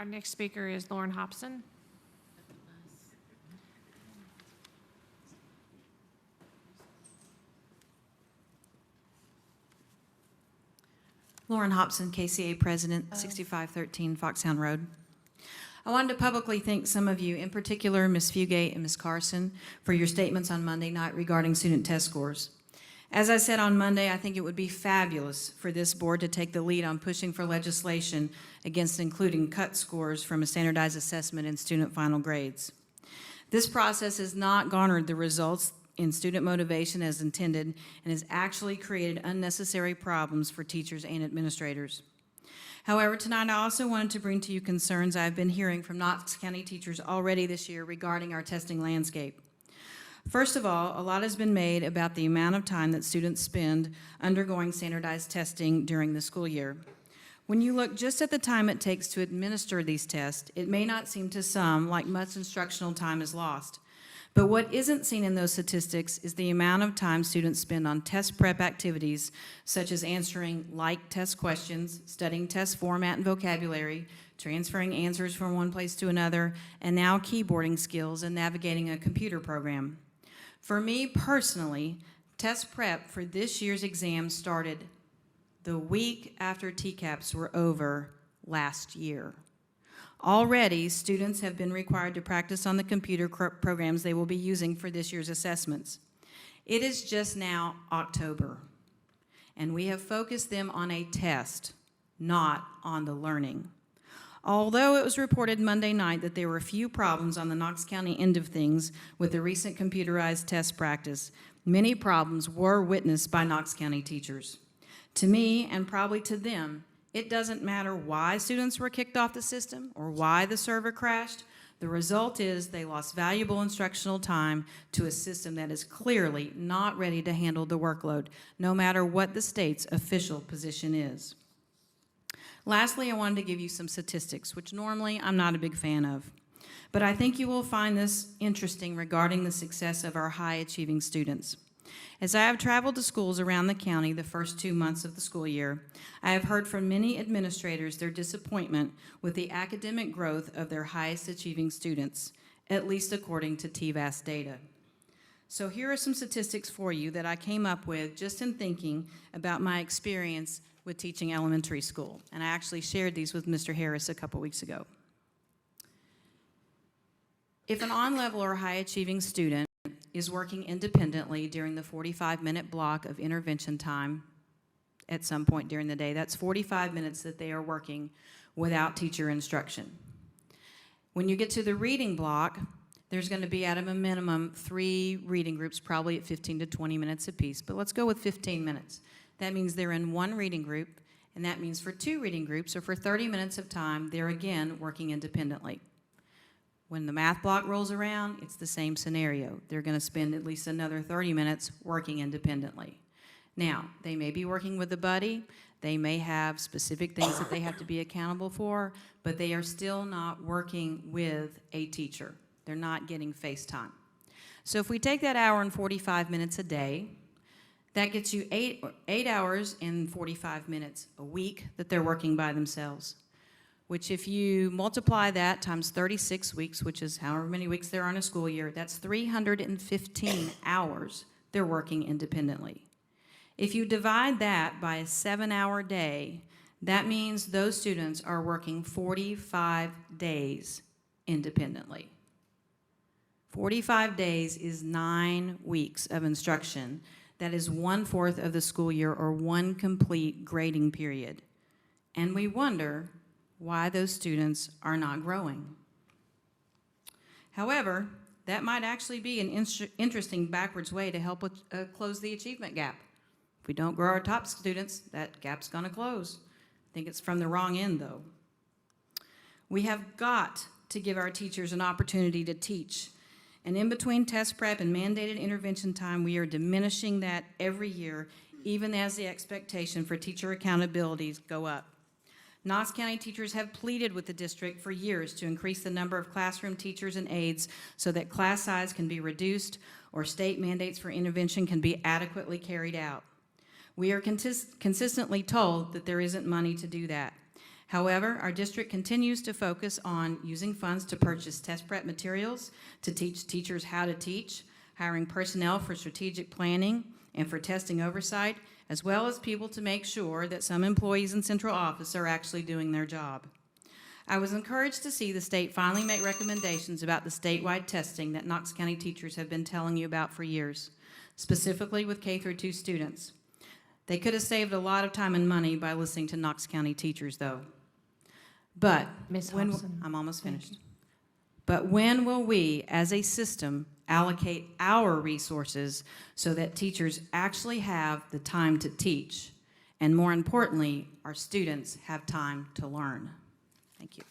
Our next speaker is Lauren Hopson. Lauren Hopson, KCA President, 6513 Foxhound Road. I wanted to publicly thank some of you, in particular Ms. Fugate and Ms. Carson, for your statements on Monday night regarding student test scores. As I said on Monday, I think it would be fabulous for this board to take the lead on pushing for legislation against including cut scores from a standardized assessment in student final grades. This process has not garnered the results in student motivation as intended and has actually created unnecessary problems for teachers and administrators. However, tonight I also wanted to bring to you concerns I've been hearing from Knox County teachers already this year regarding our testing landscape. First of all, a lot has been made about the amount of time that students spend undergoing standardized testing during the school year. When you look just at the time it takes to administer these tests, it may not seem to some like much instructional time is lost. But what isn't seen in those statistics is the amount of time students spend on test prep activities, such as answering like test questions, studying test format and vocabulary, transferring answers from one place to another, and now keyboarding skills and navigating a computer program. For me personally, test prep for this year's exam started the week after TCAPs were over last year. Already, students have been required to practice on the computer programs they will be using for this year's assessments. It is just now October, and we have focused them on a test, not on the learning. Although it was reported Monday night that there were a few problems on the Knox County end of things with the recent computerized test practice, many problems were witnessed by Knox County teachers. To me, and probably to them, it doesn't matter why students were kicked off the system or why the server crashed. The result is they lost valuable instructional time to a system that is clearly not ready to handle the workload, no matter what the state's official position is. Lastly, I wanted to give you some statistics, which normally I'm not a big fan of. But I think you will find this interesting regarding the success of our high-achieving students. As I have traveled to schools around the county the first 2 months of the school year, I have heard from many administrators their disappointment with the academic growth of their highest achieving students, at least according to TVAS data. So here are some statistics for you that I came up with just in thinking about my experience with teaching elementary school. And I actually shared these with Mr. Harris a couple weeks ago. If an on-level or high-achieving student is working independently during the 45-minute block of intervention time at some point during the day, that's 45 minutes that they are working without teacher instruction. When you get to the reading block, there's going to be at a minimum 3 reading groups, probably at 15 to 20 minutes apiece, but let's go with 15 minutes. That means they're in 1 reading group, and that means for 2 reading groups, or for 30 minutes of time, they're again working independently. When the math block rolls around, it's the same scenario. They're going to spend at least another 30 minutes working independently. Now, they may be working with a buddy. They may have specific things that they have to be accountable for, but they are still not working with a teacher. They're not getting face time. So if we take that hour and 45 minutes a day, that gets you 8 hours and 45 minutes a week that they're working by themselves, which if you multiply that times 36 weeks, which is however many weeks there are in a school year, that's 315 hours they're working independently. If you divide that by a 7-hour day, that means those students are working 45 days independently. 45 days is 9 weeks of instruction. That is 1/4 of the school year, or 1 complete grading period. And we wonder why those students are not growing. However, that might actually be an interesting backwards way to help close the achievement gap. If we don't grow our top students, that gap's going to close. I think it's from the wrong end, though. We have got to give our teachers an opportunity to teach. And in between test prep and mandated intervention time, we are diminishing that every year, even as the expectation for teacher accountabilities go up. Knox County teachers have pleaded with the district for years to increase the number of classroom teachers and aides so that class size can be reduced or state mandates for intervention can be adequately carried out. We are consistently told that there isn't money to do that. However, our district continues to focus on using funds to purchase test prep materials, to teach teachers how to teach, hiring personnel for strategic planning and for testing oversight, as well as people to make sure that some employees in central office are actually doing their job. I was encouraged to see the state finally make recommendations about the statewide testing that Knox County teachers have been telling you about for years, specifically with K-2 students. They could have saved a lot of time and money by listening to Knox County teachers, though. But Ms. when, Hopson. I'm almost finished. But when will we, as a system, allocate our resources so that teachers actually have the time to teach, and more importantly, our students have time to learn? Thank you.